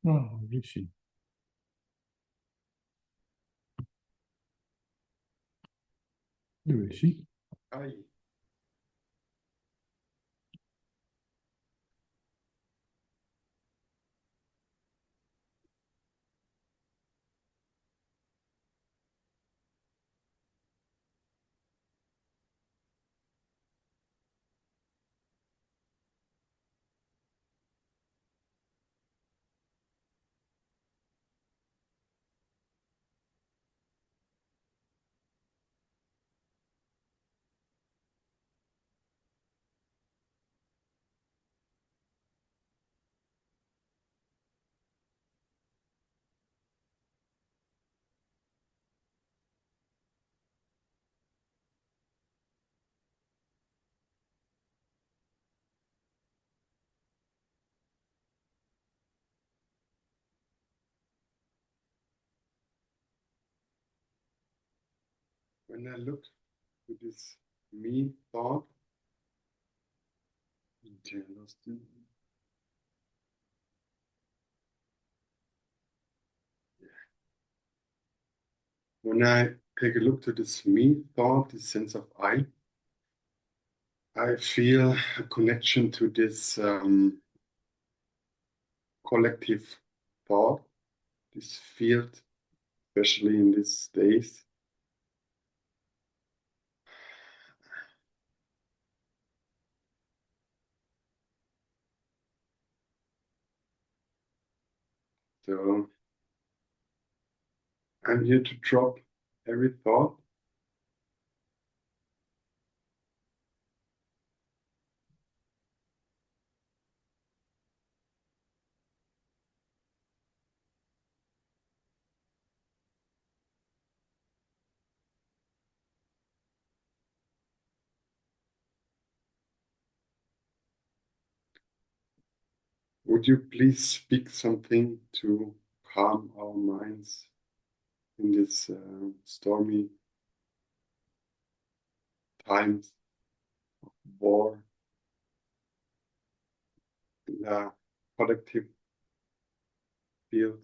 Oh, Rishi. Rishi. Hi. When I look to this me thought, jealousy, when I take a look to this me thought, this sense of I feel a connection to this collective thought, this field, especially in these days. So I'm here to drop every thought. Would you please speak something to calm our minds in this stormy times, war, the collective field?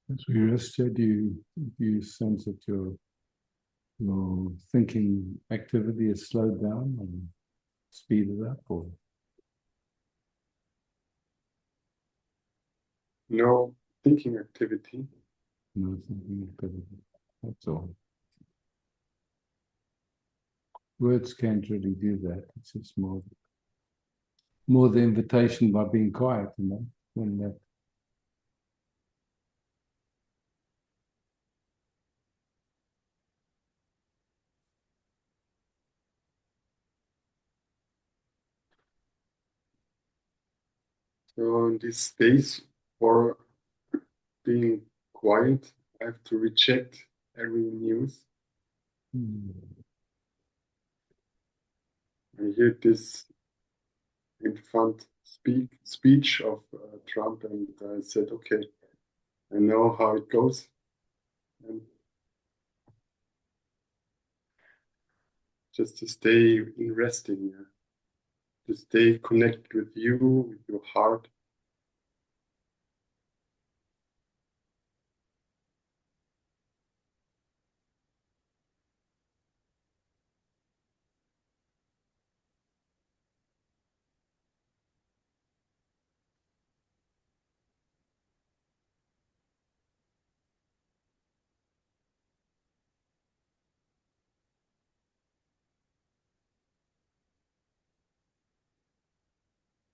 As we rested, do you sense that your thinking activity is slowed down and speeded up, or No thinking activity. no thinking activity? That's all. Words can't really do that. It's just more the invitation by being quiet, when that So in these days, for being quiet, I have to reject every news. I hear this infant speech of Trump, and I said, okay, I know how it goes. And just to stay in resting, yeah. To stay connected with you, with your heart.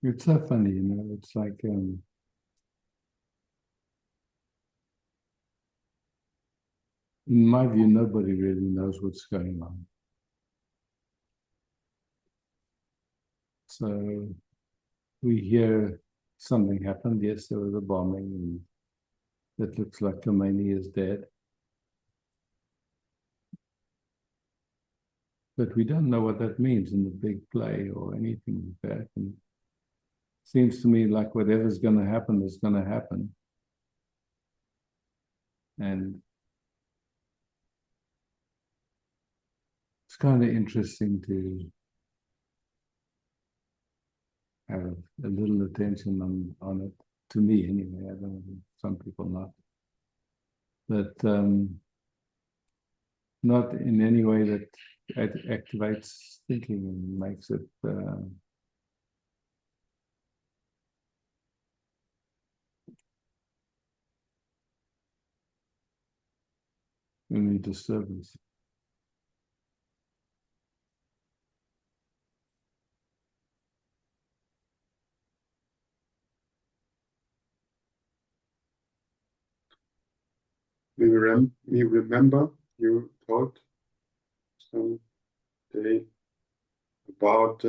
It's so funny, you know, it's like in my view, nobody really knows what's going on. So we hear something happened. Yes, there was a bombing, and it looks like Khomeini is dead. But we don't know what that means in the big play or anything like that. And it seems to me like whatever's going to happen is going to happen. And it's kind of interesting to have a little attention on it, to me anyway. I don't know, some people not. But not in any way that activates thinking and makes it any disturbance. We remember you told some day about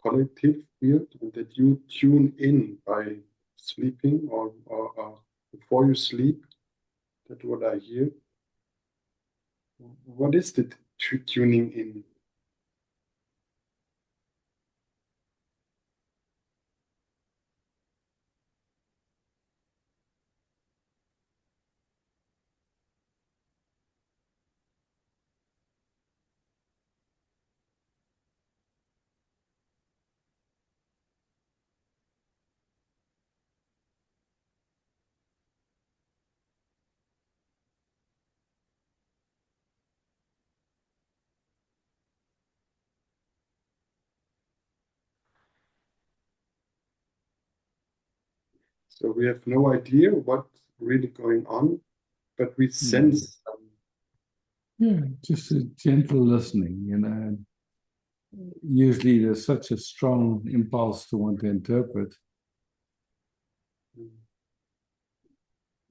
collective field and that you tune in by sleeping or before you sleep. That's what I hear. What is the tuning in? So we have no idea what's really going on, but we sense some. Yeah, just a gentle listening, you know. Usually there's such a strong impulse to want to interpret.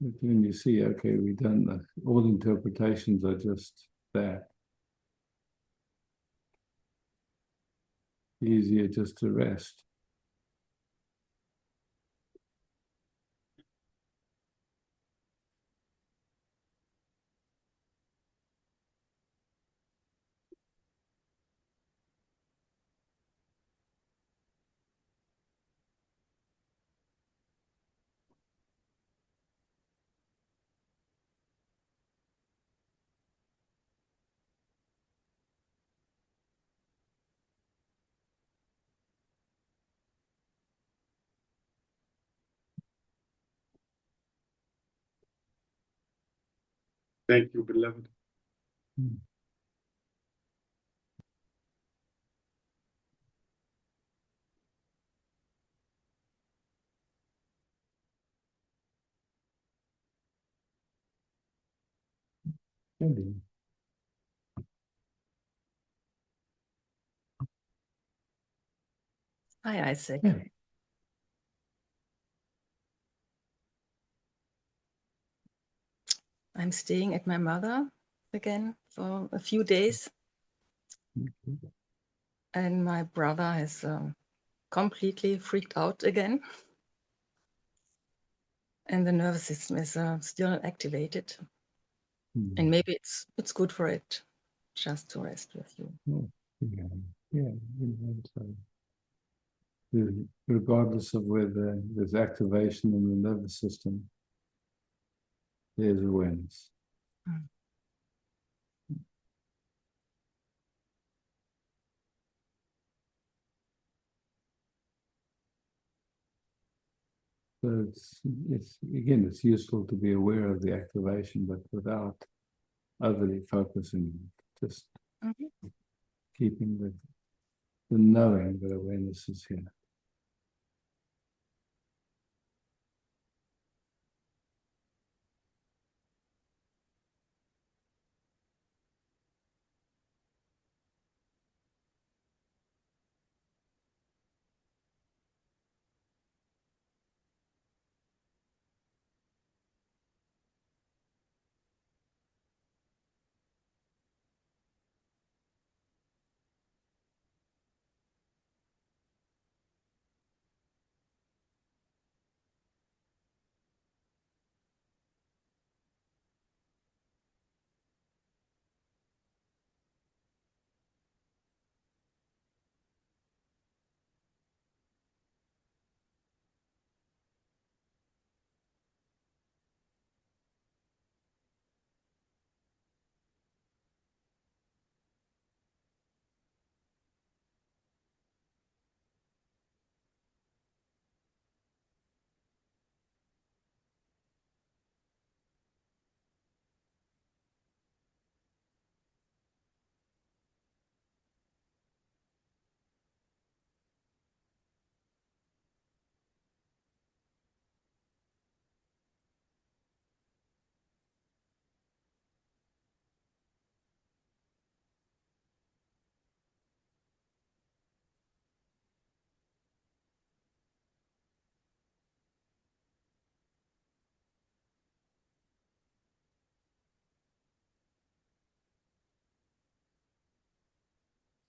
But when you see, okay, we don't know, all interpretations are just that. Easier just to rest. Thank you, beloved. Maybe. Hi, Isaac. Yeah. I'm staying at my mother again for a few days. And my brother is completely freaked out again. and the nervous system is still activated. And maybe it's good for it just to rest with you. Yeah. Regardless of whether there's activation in the nervous system, there's awareness. So it's useful to be aware of the activation, but without overly focusing, just keeping the knowing that awareness is here.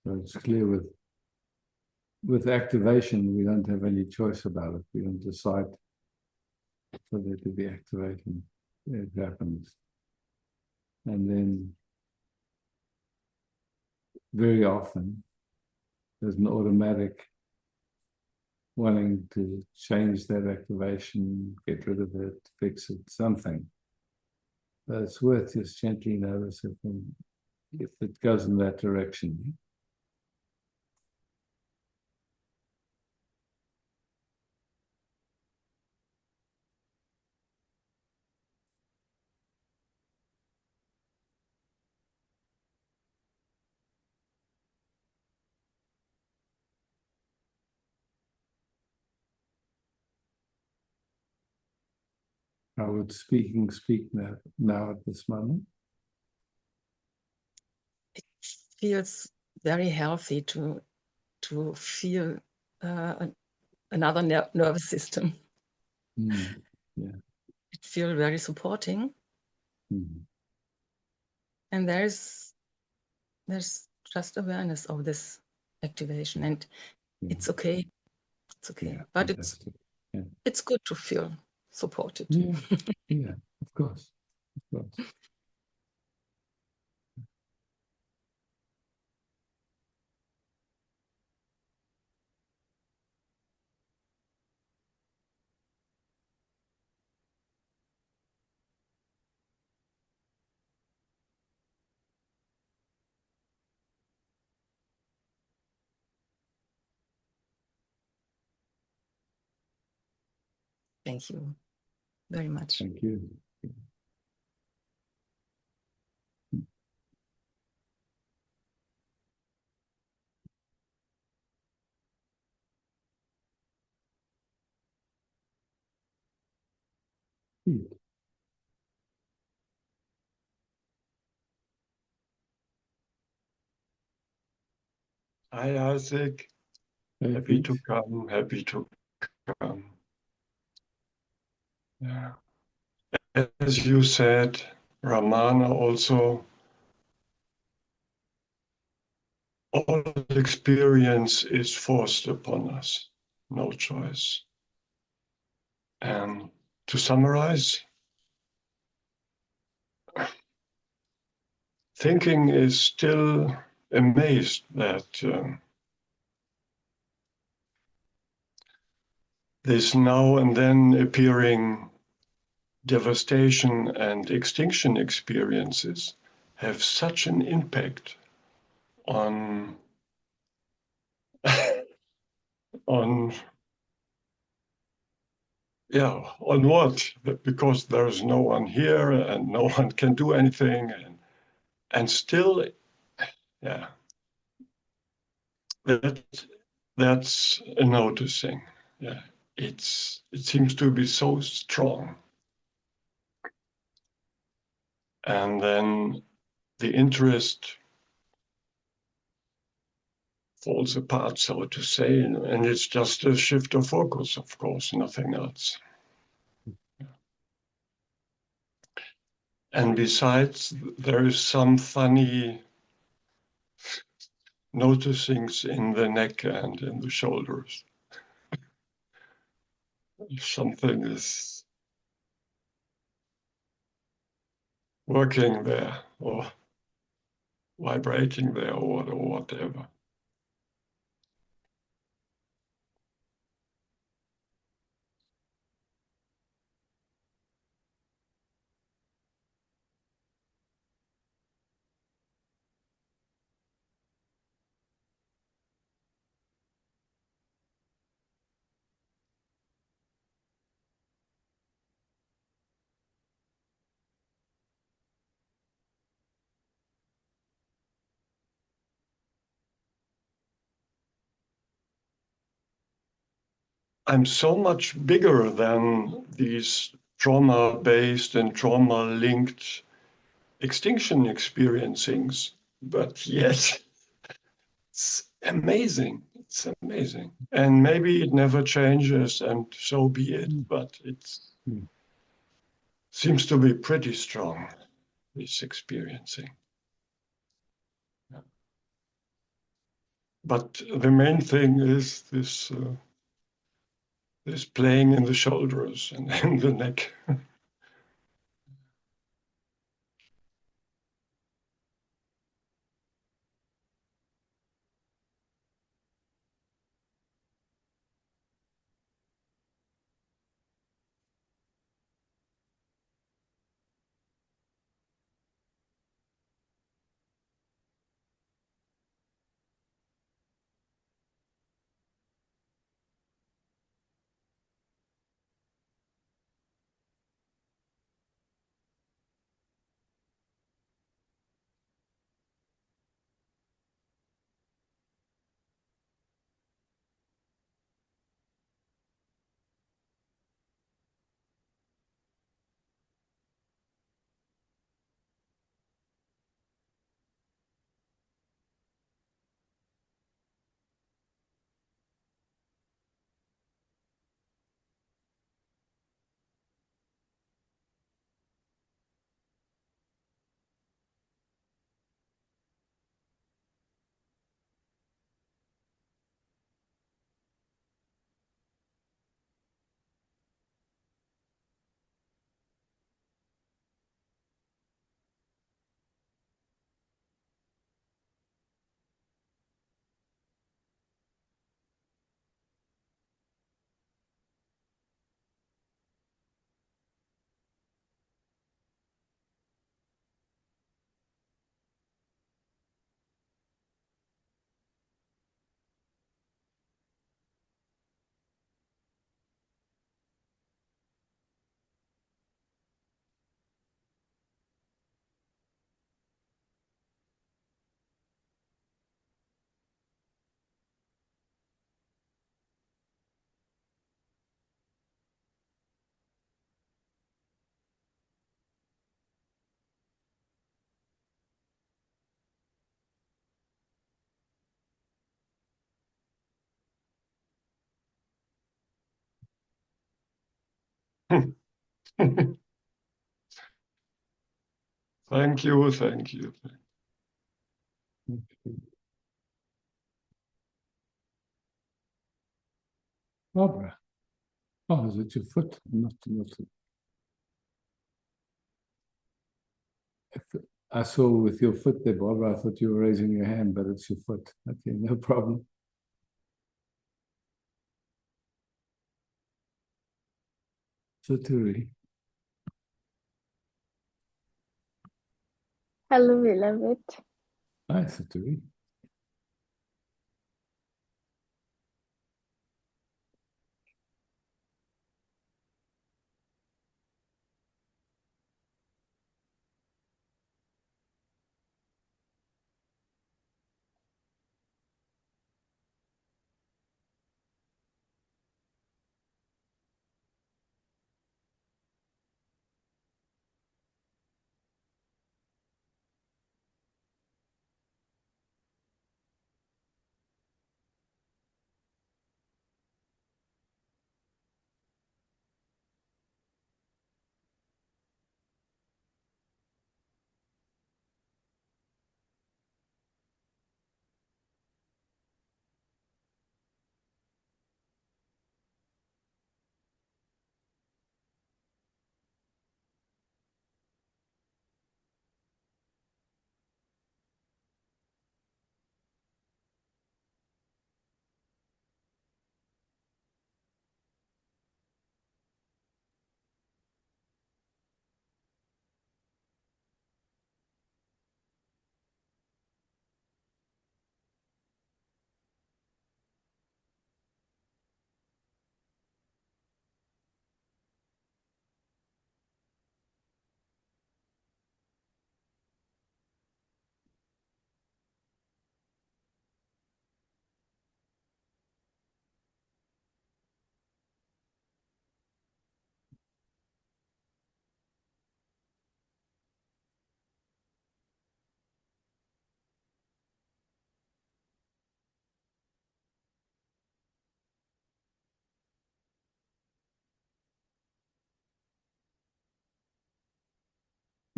So it's clear with activation, we don't have any choice about it. We don't decide for there to be activation. It happens. And then very often there's an automatic wanting to change that activation, get rid of it, fix it, something. But it's worth just gently notice if it goes in that direction. I would speak now at this moment. It feels very healthy to feel another nervous system. Yeah. It feels very supporting. And there's just awareness of this activation, and it's okay. It's okay. Yeah, but fantastic. it's good to feel supported. Yeah, of course. Thank you very much. Thank you. Hi, Isaac. Happy to come. Yeah. As you said, Ramana also, all experience is forced upon us. No choice. And to summarize, thinking is still amazed that this now and then appearing devastation and extinction experiences have such an impact on on on what? Because there's no one here and no one can do anything, and still, yeah, that's a noticing. Yeah, it seems to be so strong, and then the interest falls apart, so to say, and it's just a shift of focus, of course, nothing else. And besides, there is some funny noticings in the neck and in the shoulders. Something is working there or vibrating there or whatever. I'm so much bigger than these trauma-based and trauma-linked extinction experiencings, but yet it's amazing. It's amazing. And maybe it never changes, and so be it, but it seems to be pretty strong, this experiencing. But the main thing is this this playing in the shoulders and in the neck. Thank you, thank you. Barbara. Oh, is it your foot? Not I saw with your foot there, Barbara. I thought you were raising your hand, but it's your foot. Okay, no problem. Saturi. Hello, beloved. Hi, Saturi.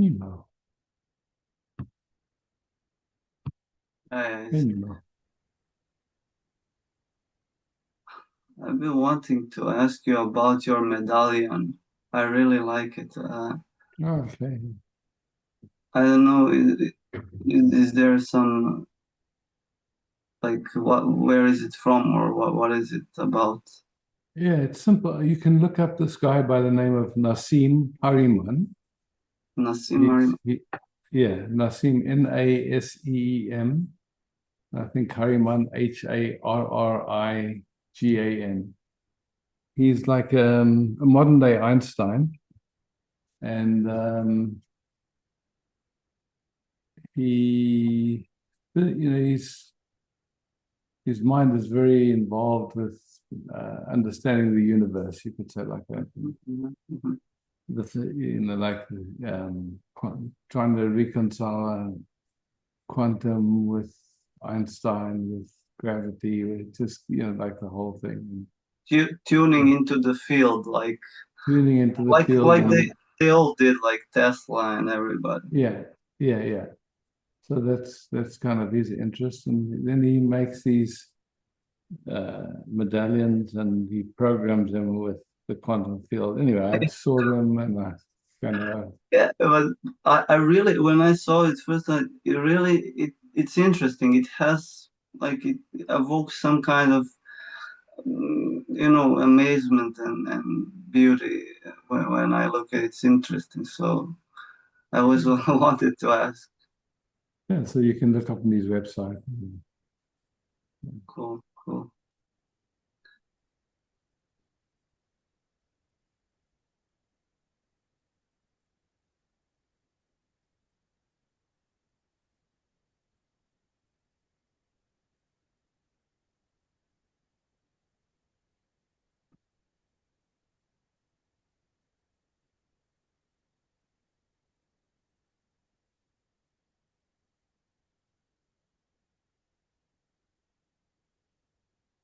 Emo. I've Emo. been wanting to ask you about your medallion. I really like it. Okay. I don't know, is there some, like, where is it from, or what is it about? Yeah, it's simple. You can look up this guy by the name of Nassim Hariman. Nassim Yeah, Nassim, Naseem. I think Hariman, Harrigan. He's like a modern day Einstein, and his mind is very involved with understanding the universe. You could say like that. Mhm. Like trying to reconcile quantum with Einstein, with gravity, with just like the whole thing. Tuning into the field, like Tuning into the field. Like they all did, like Tesla and everybody. Yeah. So that's kind of his interest, and then he makes these medallions and he programs them with the quantum field. Anyway, I saw them and I kind of Yeah, but I really, when I saw it first, it's interesting. It has, like, it evokes some kind of amazement and beauty when I look at it. It's interesting. So I always wanted to ask. yeah. So you can look up on his website. Cool, cool.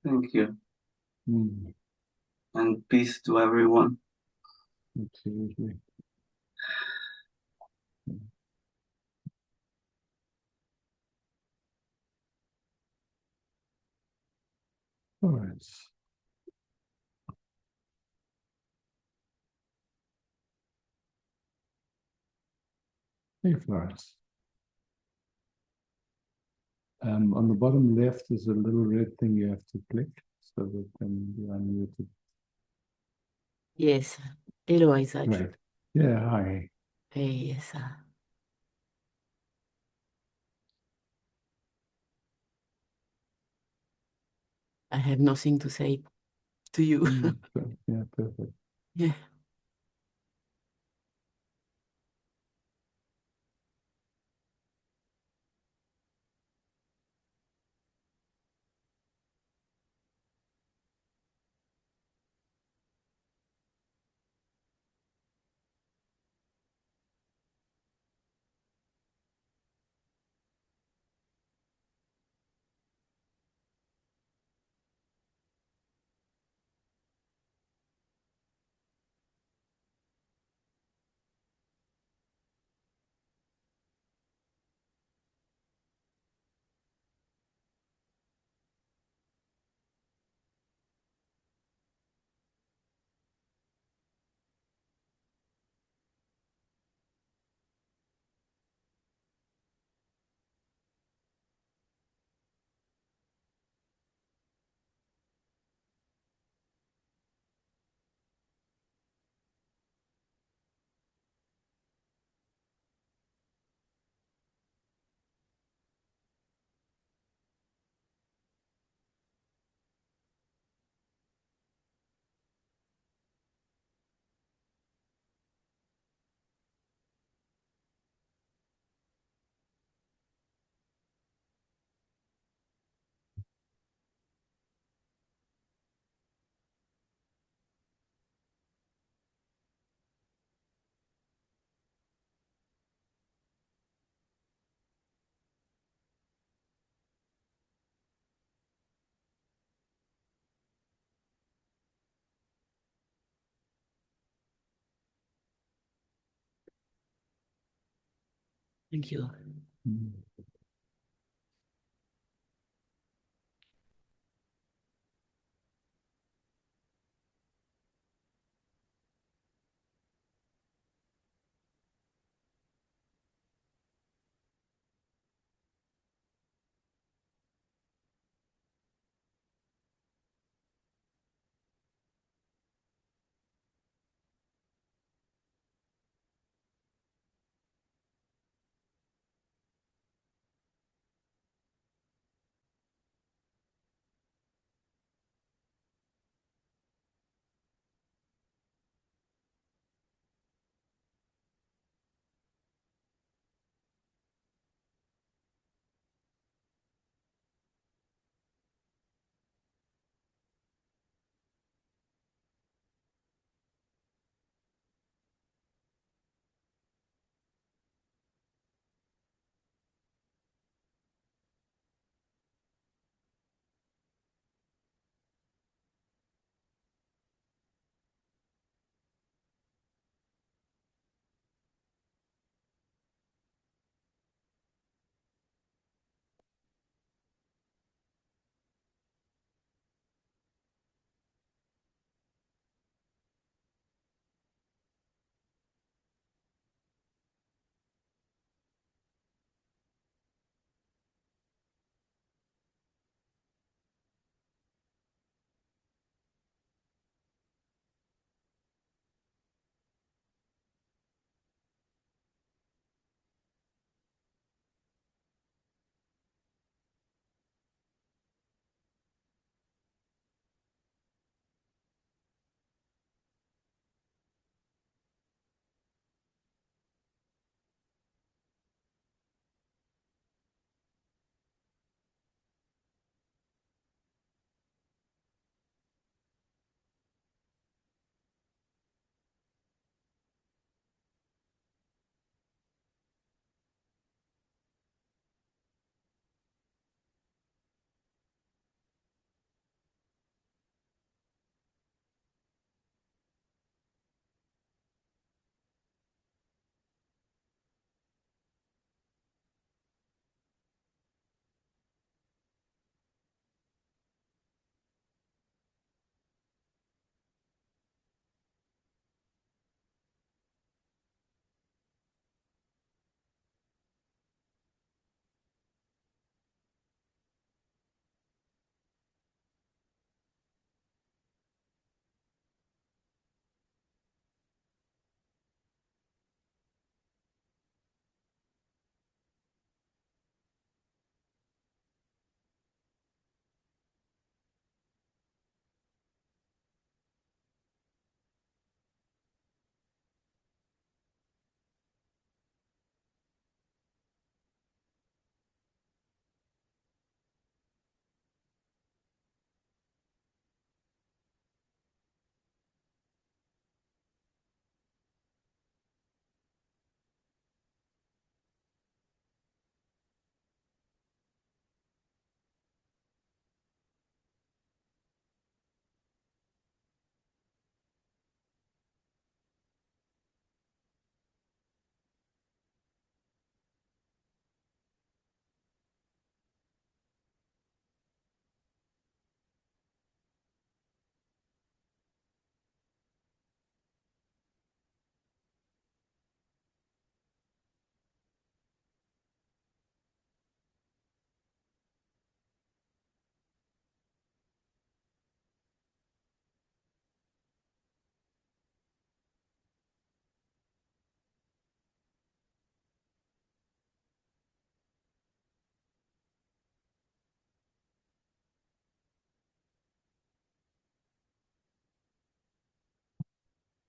Thank you. Mm, And peace to everyone. absolutely. All right. Hey, Florence. On the bottom left is a little red thing you have to click so that then you're unmuted. Yes. Hello, Isaac. Right. Yeah, hi. Hey, yes. I have nothing to say to you. Yeah, perfect. Yeah. Thank you. Mm.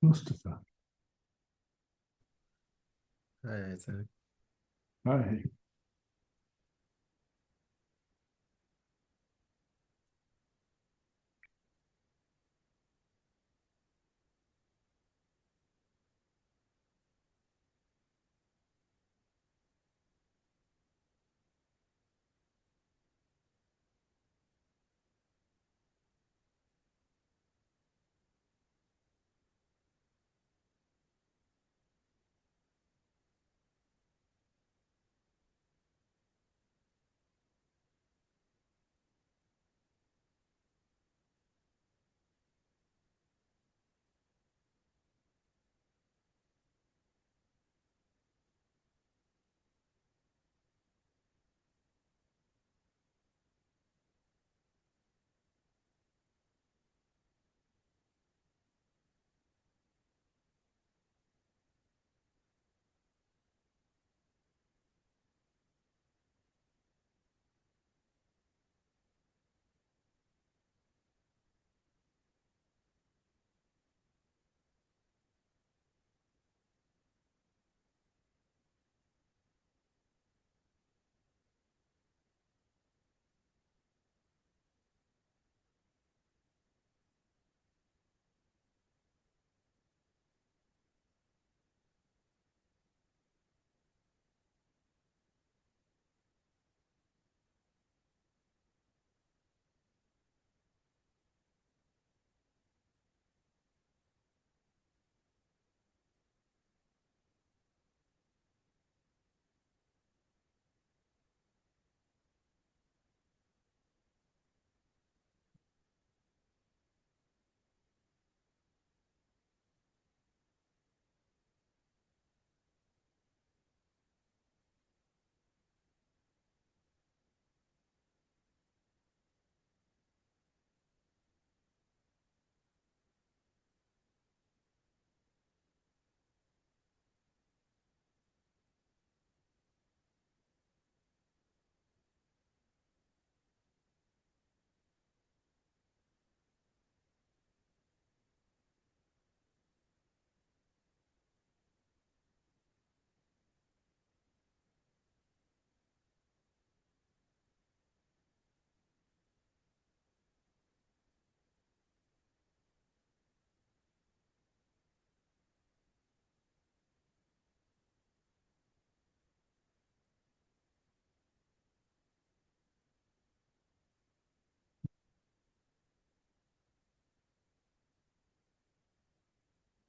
Mustafa. Hi, Isaac. Hi.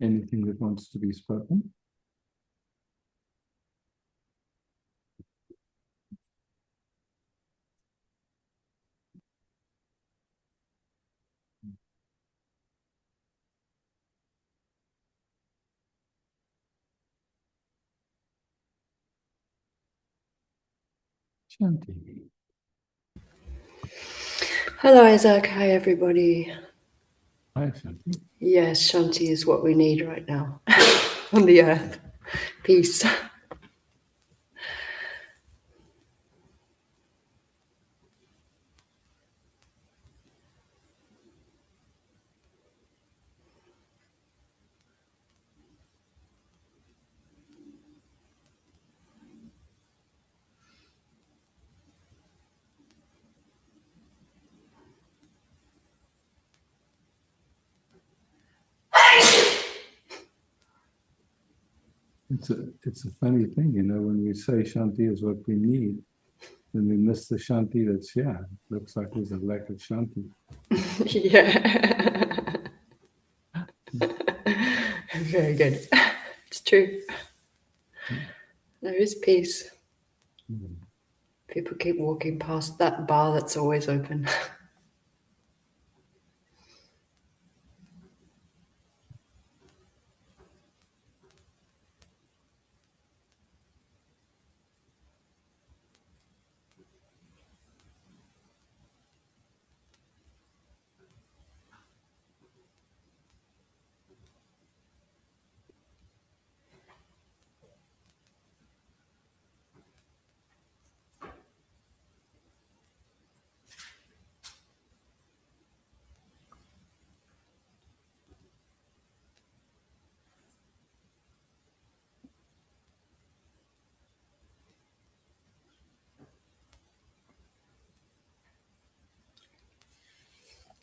Anything that wants to be spoken? Shanti. Hello, Isaac. Hi, everybody. Hi, Shanti. Yes, Shanti is what we need right now on the earth. Peace. It's a funny thing, you know, when we say Shanti is what we need, then we miss the Shanti that's here. Looks like there's a lack of Shanti. Yeah. Very good. It's true. There is peace. People keep walking past that bar that's always open.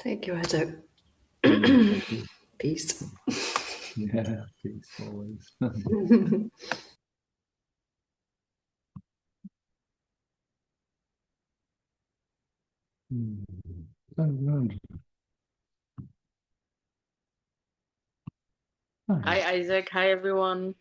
Thank you, Isaac. Thank you. Peace. Yeah, peace always. Hi, Isaac. Hi, everyone.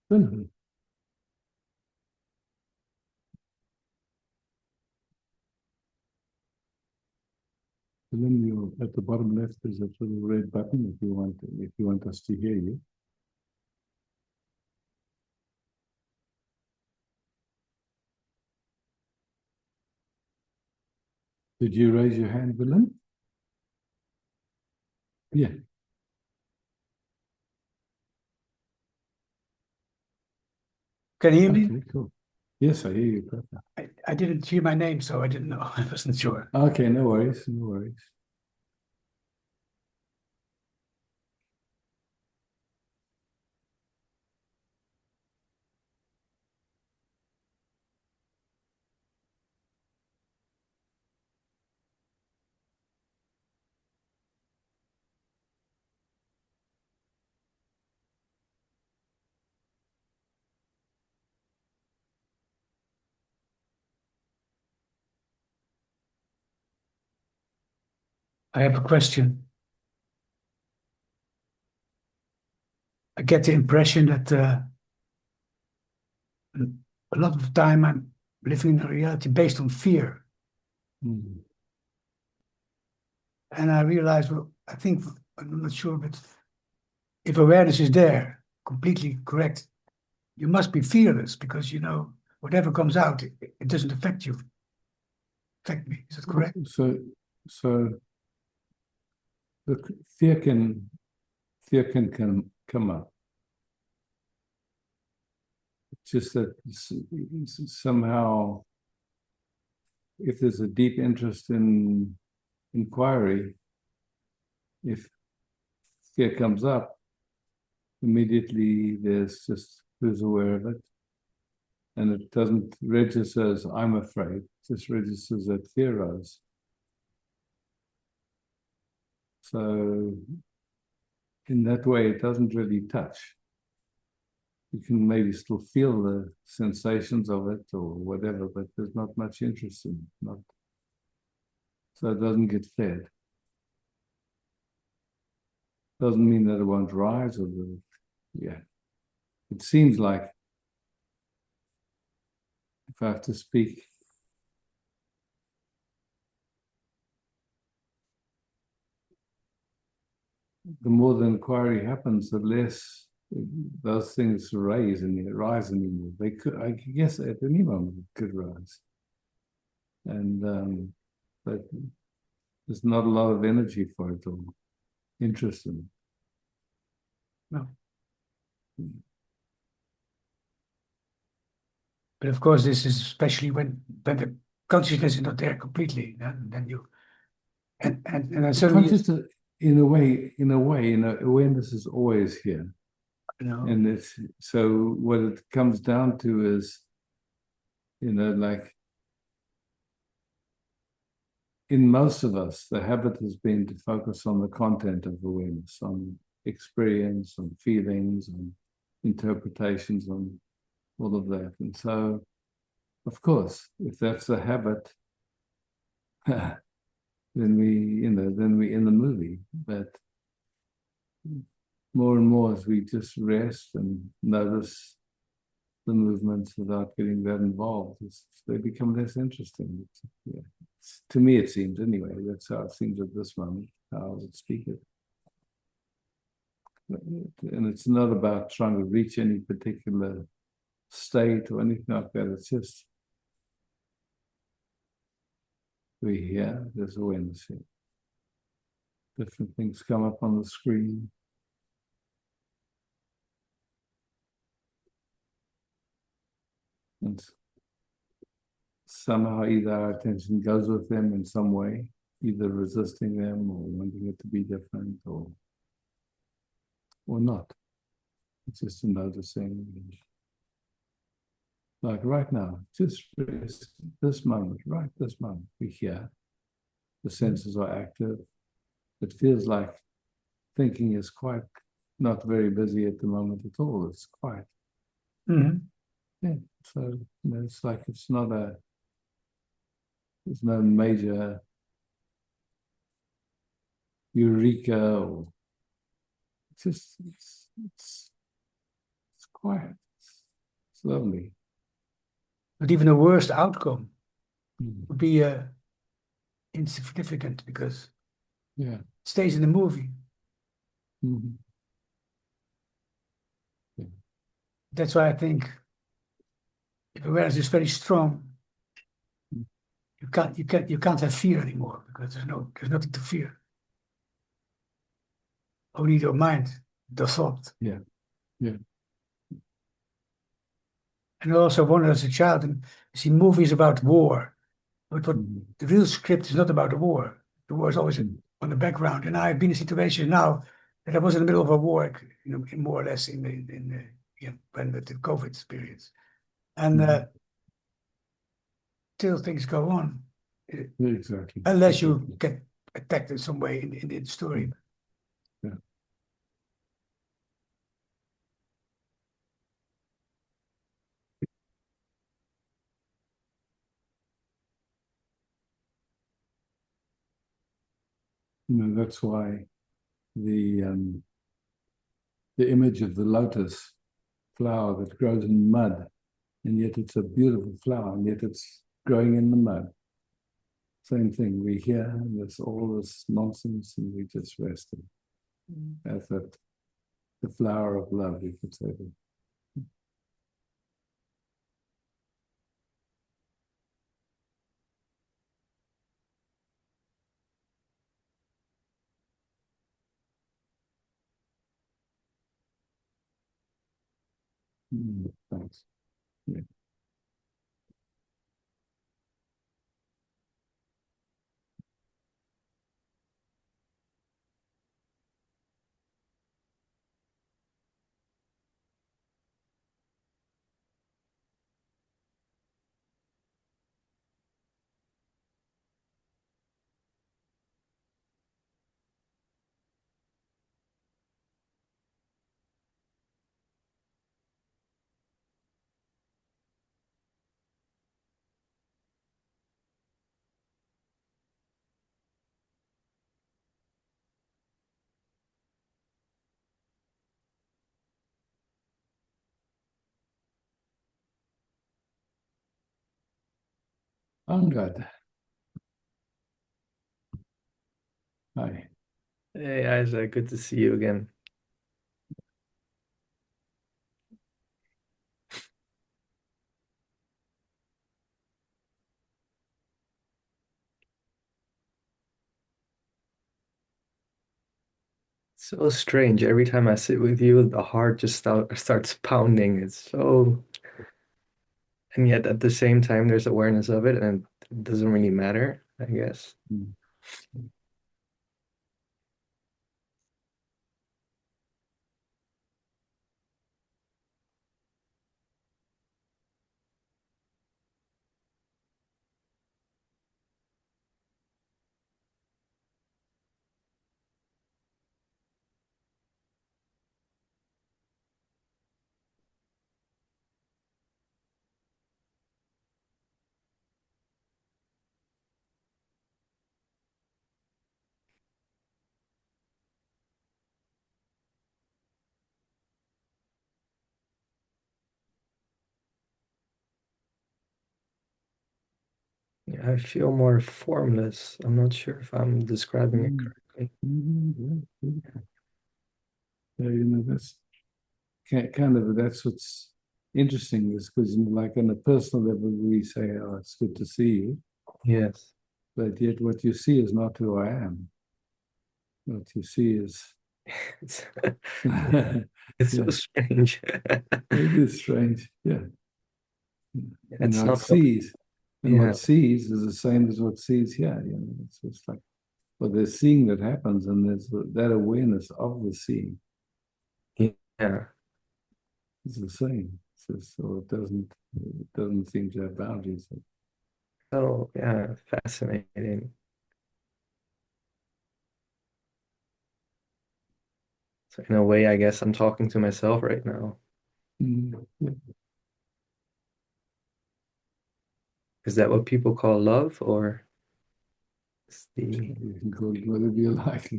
Mhm. And then you at the bottom left there's a little red button if you want us to hear you. Did you raise your hand, Willem? Yeah. Can you hear me? Okay, cool. Yes, I hear you. Perfect. I didn't hear my name, so I didn't know. I wasn't sure. Okay, no worries, no worries. I have a question. I get the impression that a lot of the time I'm living in a reality based on fear. Mm. And I realize, well, I think, I'm not sure, but if awareness is there, completely correct, you must be fearless because, whatever comes out, it doesn't affect you. Affect me. Is that correct? So look, fear can come up. It's just that somehow, if there's a deep interest in inquiry, if fear comes up, immediately who's aware of it, and it doesn't register as I'm afraid, it just registers that fear rose. So in that way, it doesn't really touch. You can maybe still feel the sensations of it or whatever, but there's not much interest in it. So it doesn't get fed. Doesn't mean that it won't rise or yeah. It seems like, if I have to speak, the more the inquiry happens, the less those things rise anymore. They could, I guess, at any moment it could rise, and but there's not a lot of energy for it or interest in it. No. But of course, this is especially when the consciousness is not there completely, then you and suddenly, Consciousness, in a way, awareness is always here. you know, And it's so what it comes down to is, like in most of us, the habit has been to focus on the content of awareness, on experience, on feelings, on interpretations, on all of that. And so, of course, if that's the habit, then we in the movie. But more and more as we just rest and notice the movements without getting that involved, they become less interesting. To me, it seems anyway. That's how it seems at this moment, how I would speak it. And it's not about trying to reach any particular state or anything like that. It's just we're here, there's awareness here. Different things come up on the screen. And somehow either our attention goes with them in some way, either resisting them or wanting it to be different or not. It's just a noticing. Like right now, just this moment, right this moment, we're here. The senses are active. It feels like thinking is quite not very busy at the moment at all. It's quiet. mm-hmm. Yeah. So it's like there's no major eureka or it's quiet. It's lovely. But even the worst outcome Mm. would be insignificant because Yeah. it stays in the movie. Mm-hmm. Yeah. That's why I think if awareness is very strong, you can't have fear anymore because there's nothing to fear. Only your mind, the thought. Yeah. Yeah. And I also wondered as a child, and you see movies about war, but what Mm-hmm. the real script is not about the war. The war is always Mm-hmm. on the background. And I've been in a situation now that I was in the middle of a war, more or less in when the COVID periods, and Mm-hmm. till things go on, Exactly. unless you Exactly. get attacked in some way in the story. Yeah. That's why the image of the lotus flower that grows in mud, and yet it's a beautiful flower, and yet it's growing in the mud. Same thing. We hear and there's all this nonsense, and we just rest as that the flower of love, you could say. Thanks. Yeah. Angad. Hi. Hey Isaac, good to see you again. So strange. Every time I sit with you, the heart just starts pounding. It's so, and yet at the same time, there's awareness of it, and it doesn't really matter, I guess. Mm. Yeah, I feel more formless. I'm not sure if I'm describing it Mm. correctly. Yeah, you know, that's kind of that's what's interesting is because, like, on a personal level, we say, "Oh, it's good to see you," Yes. but yet what you see is not who I am. What you see is, It's, yeah, it's so strange. it is strange. Yeah, and It's what not what, sees, and yeah, what sees is the same as what sees here. You know, it's just like, well, there's seeing that happens, and there's that awareness of the seeing yeah. is the same. So it doesn't seem to have boundaries. Oh, yeah, fascinating. So in a way, I guess I'm talking to myself right now. Mm. Yeah. Is that what people call love, or is the You can call it whatever you like.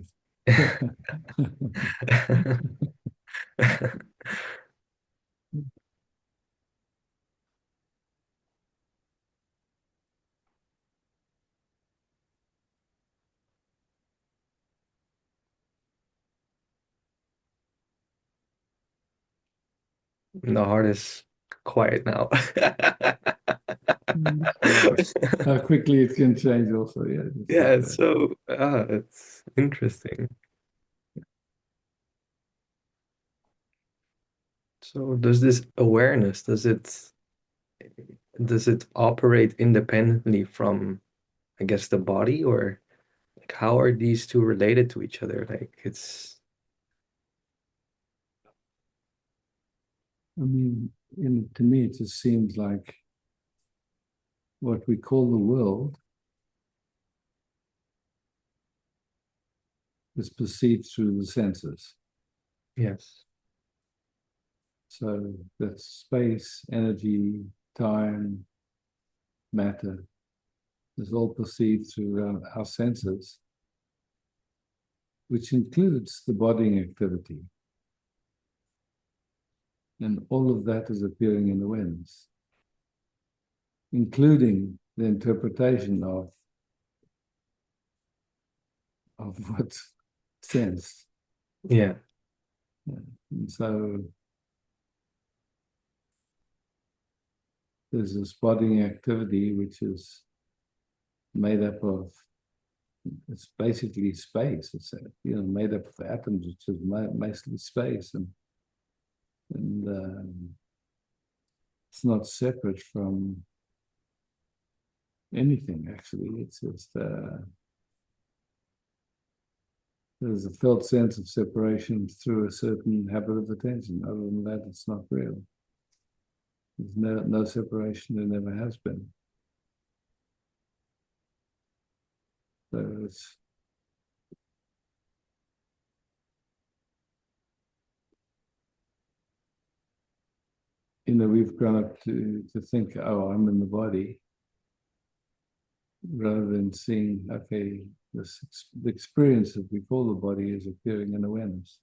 the heart is quiet now? Yeah. How quickly it can change also. Yeah, just Yeah, like it's that. so it's interesting. So does this awareness, does it operate independently from, I guess, the body, or like how are these two related to each other? Like it's I mean, to me, it just seems like what we call the world is perceived through the senses. yes. So that's space, energy, time, matter is all perceived through our senses, which includes the bodying activity. And all of that is appearing in awareness, including the interpretation of what's sensed. Yeah. And so there's this bodying activity which is made up of, it's basically space. It's made up of atoms, which is mostly space, and it's not separate from anything. Actually, it's just there's a felt sense of separation through a certain habit of attention. Other than that, it's not real. There's no separation. There never has been. So it's, we've grown up to think, oh, I'm in the body, rather than seeing, okay, the experience that we call the body is appearing in awareness.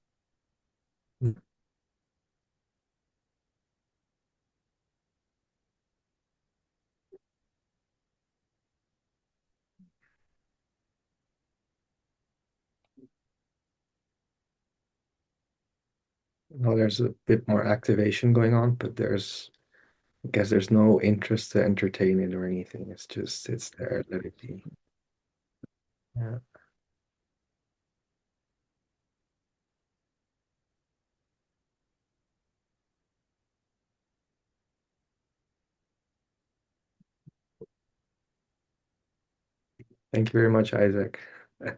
Well, there's a bit more activation going on, but I guess there's no interest to entertain it or anything. It's there, let it be. Yeah. Thank you very much, Isaac. Yeah.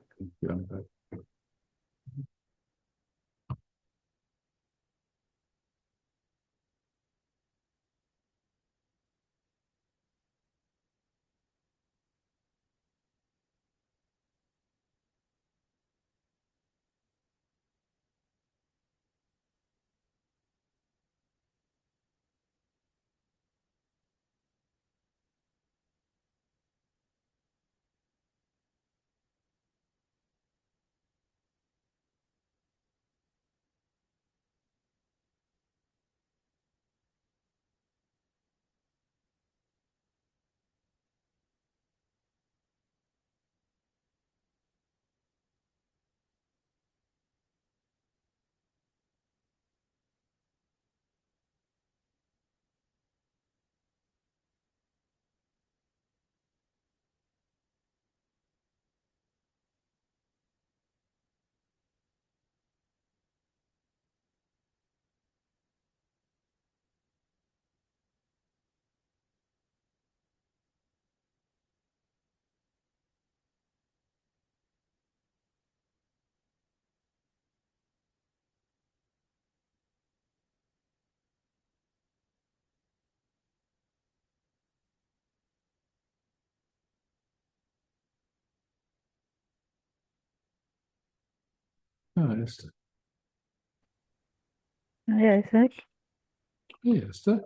Ja, Esther. Hi, Isaac. Hey, Esther.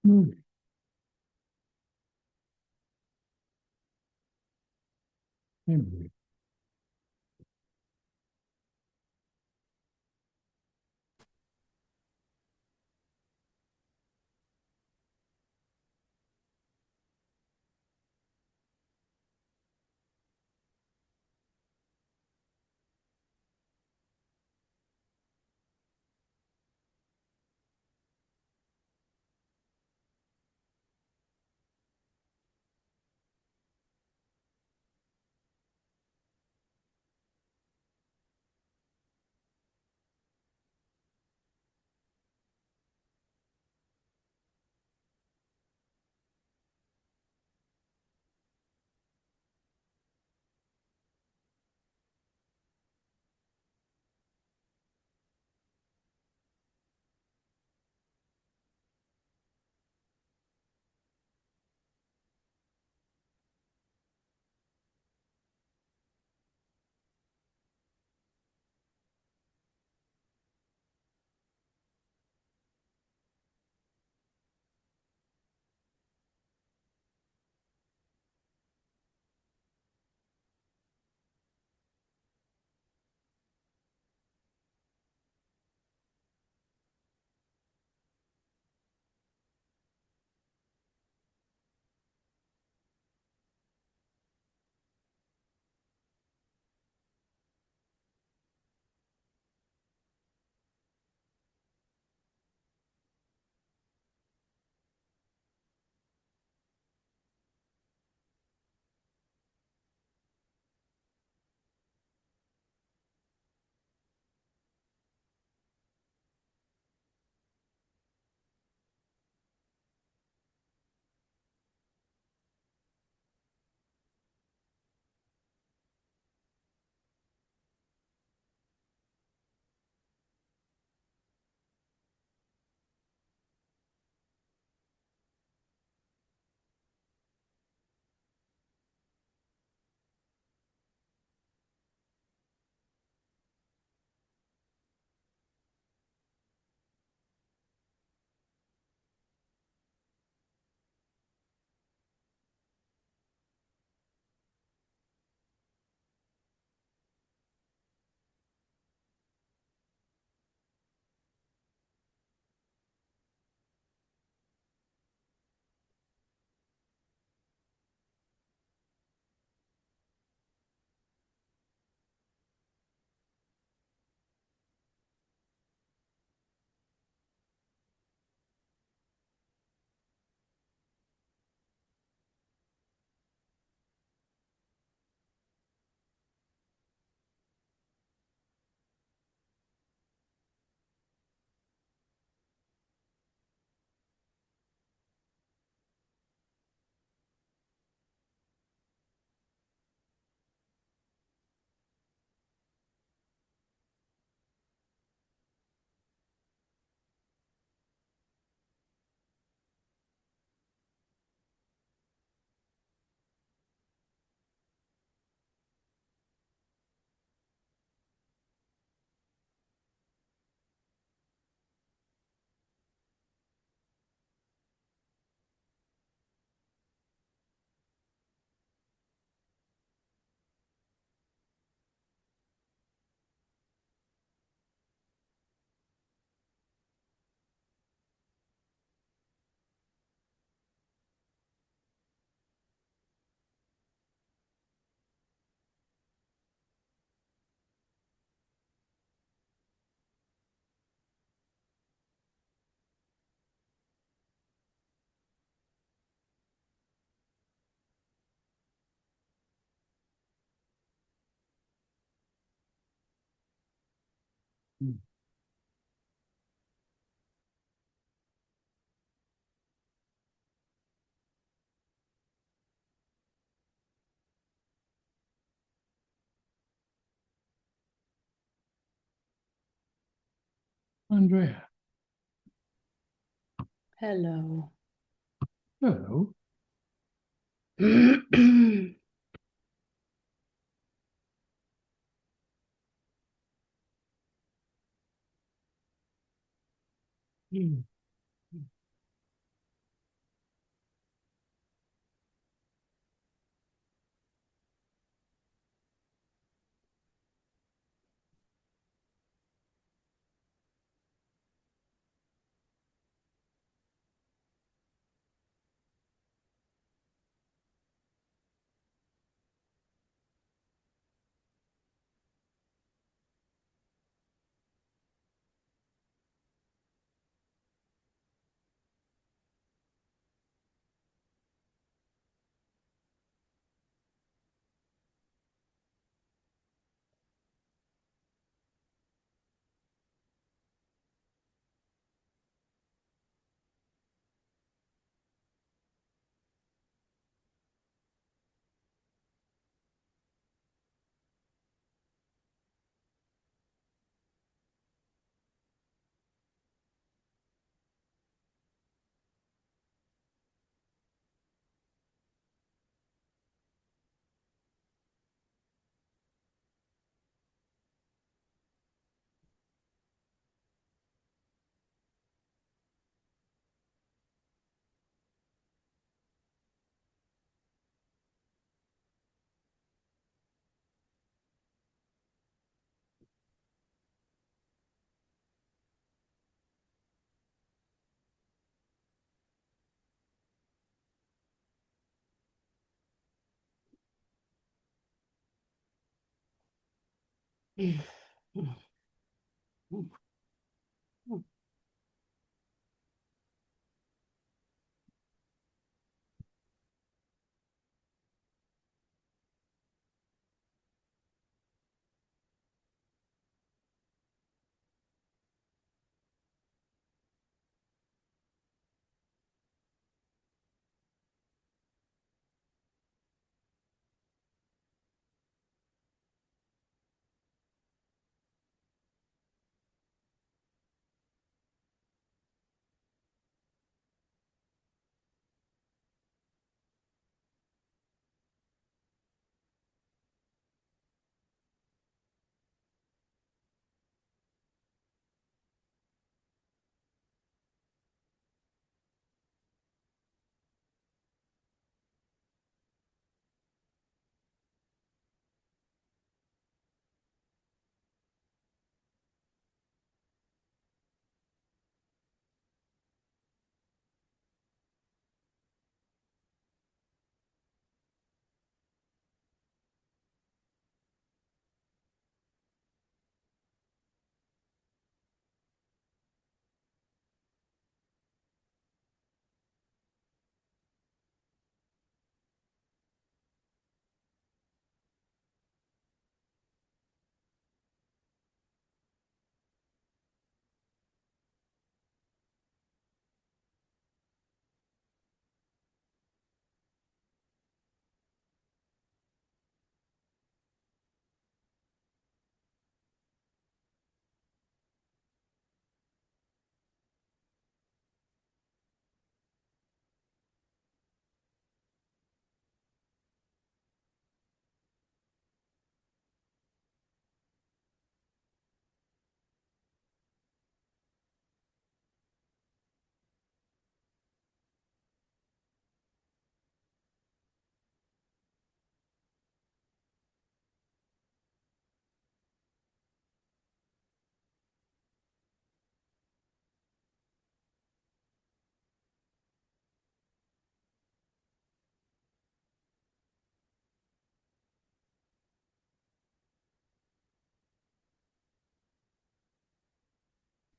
Hmm. Hmm. Andrea, Hello. hello. Hmm. Mm. Mm. Mm.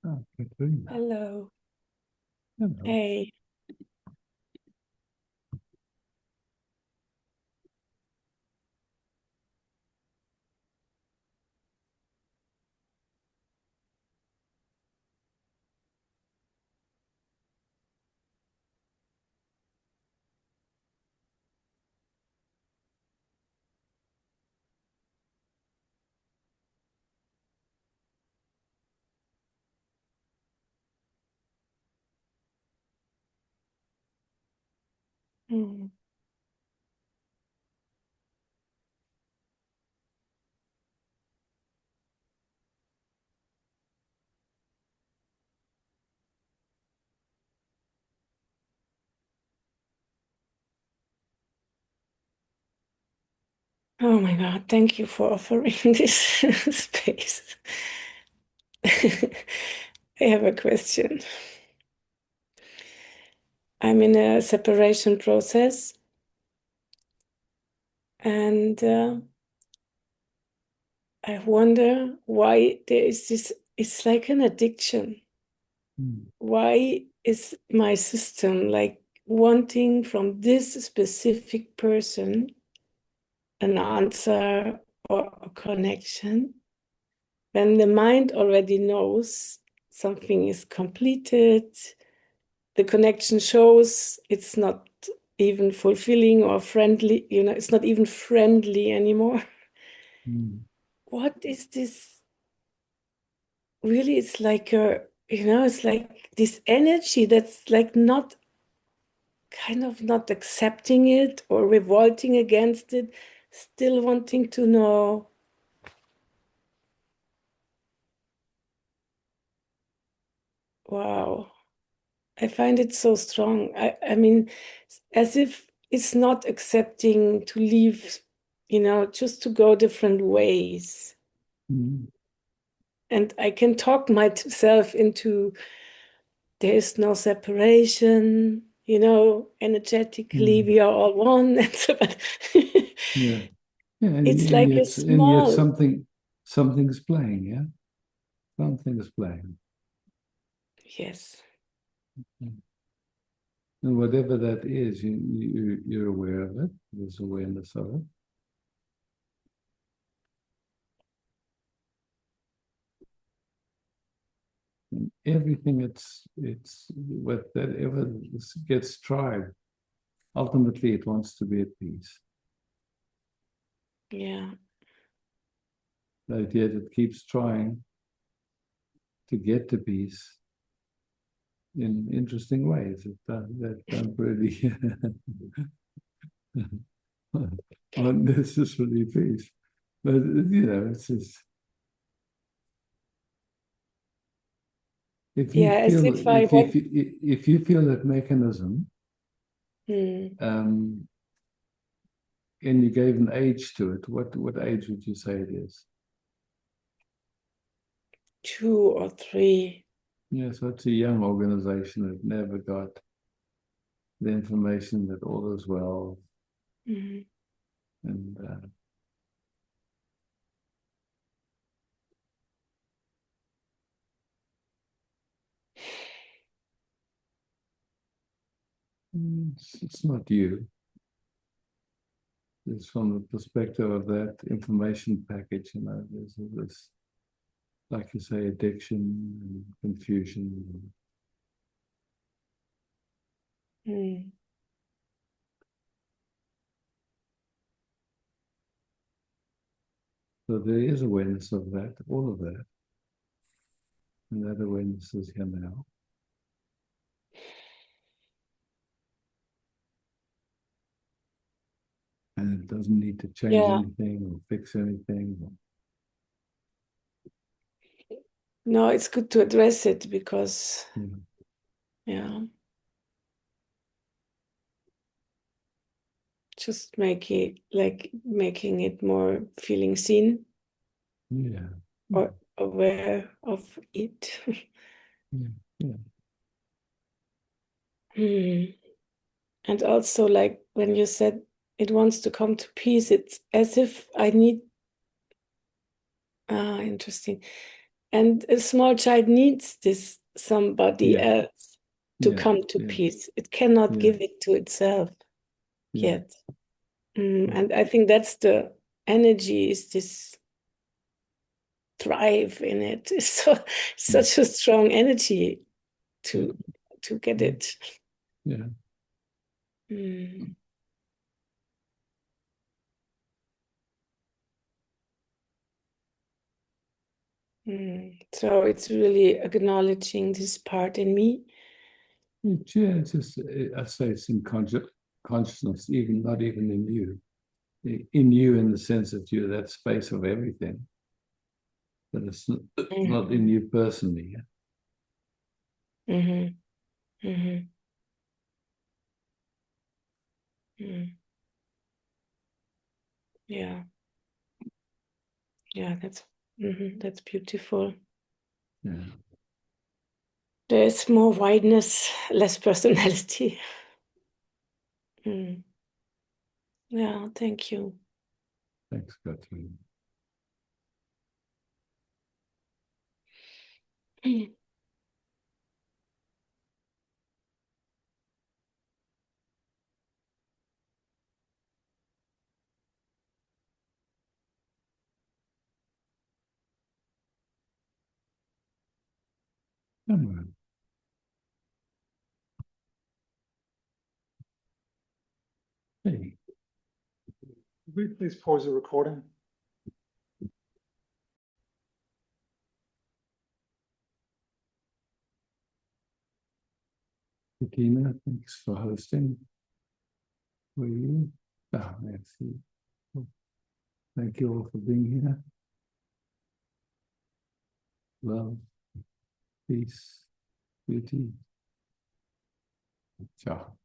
Oh, Katrina. Hello. Hello. Hey. Mm. Oh my God, thank you for offering this space. I have a question. I'm in a separation process, and I wonder why there is this, it's like an addiction. Why is my system like wanting from this specific person an answer or a connection when the mind already knows something is completed, the connection shows it's not even fulfilling or friendly, it's not even friendly anymore. What is this? Really, it's like it's like this energy that's like not kind of not accepting it or revolting against it, still wanting to know. Wow. I find it so strong. I mean, as if it's not accepting to leave, just to go different ways. And I can talk myself into there is no separation, energetically we are all one. Yeah. Yeah, It's like a and yet small. something's playing, yeah? Something's playing. Yes. And whatever that is, you're aware of it. There's awareness of it. And everything it's whatever gets tried, ultimately it wants to be at peace. Yeah. But yet it keeps trying to get to peace in interesting ways that don't really aren't necessarily peace. But it's just if you Yeah, as feel if I want. if you feel that mechanism, Hmm. and you gave an age to it, what age would you say it is? 2 or 3. Yeah, so it's a young organization that never got the information that all is well, Mhm. and it's not you. It's from the perspective of that information package, there's this, like you say, addiction and confusion. Mm. So there is awareness of that, all of that. And that awareness is here now. And it doesn't need to change Yeah. anything or fix anything. No, it's good to address it because, yeah, just making it more feeling seen Yeah. or aware of it. Yeah. And also, like when you said it wants to come to peace, it's as if I need. Interesting. And a small child needs this somebody Yeah. else to Yeah. come to Yeah. peace. It cannot Yeah. give it to itself Yeah. yet. And I think that's the energy, is this drive in it. It's such a strong energy to get it. Yeah. Mm. So it's really acknowledging this part in me. Yeah, it's just, I say it's in consciousness, even not even in you. In you, in the sense that you're that space of everything, but it's not in you personally. Mm-hmm. Mm-hmm. Yeah. Yeah, that's beautiful. Yeah. There's more wideness, less personality. Yeah, thank you. Thanks, Kathleen. Come on. Hey. Could we please pause the recording? Bettina, thanks for hosting. Were you? Ah, merci. Thank you all for being here. Love, peace, beauty. Ciao.